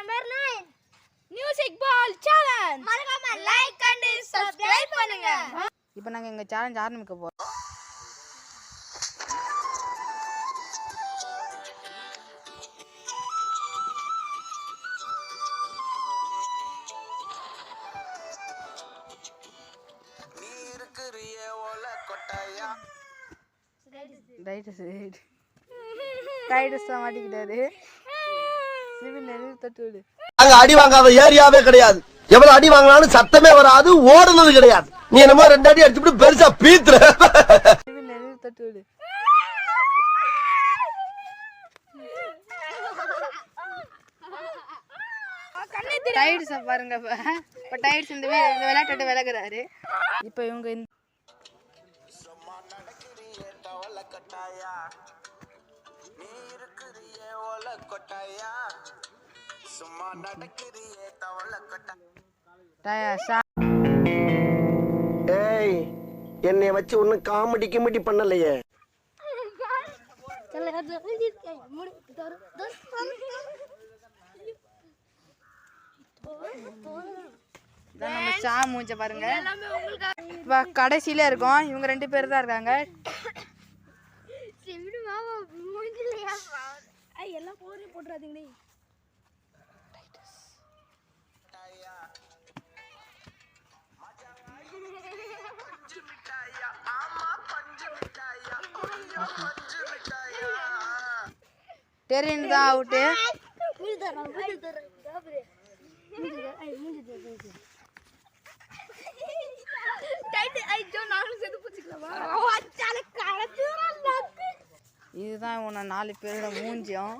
Number 9 music பால் challenge. மறக்காம like and subscribe பண்ணுங்க. இப்போ நாங்க எங்க சேலஞ்ச் ஆரம்பிக்க போறோம். அடி வாங்காத ஏரியாவே கிடையாது. எவ்வளவு அடி வாங்கினாலும் சத்தமே வராது, ஓடுனது கிடையாது. நீ என்னமோ 2 அடி அடிச்சுட்டு பெருசா பீத்துற. பாருங்க, இப்ப டைட்ஸ் இந்த விளையாட்டு விலகுறாரு. இப்ப இவங்க ஏய், என்னை வச்சு ஒன்னும் காமெடி கிமெடி பண்ணலையே. மூஞ்ச பாருங்க. இப்ப கடைசியில இருக்கோம். இவங்க 2 பேர் தான் இருக்காங்க. எல்லாம் போரே போட்றாதீங்களே. டெரின் தான் அவுட். இதுதான் உன்னை 4 பேரோட மூஞ்சியம்.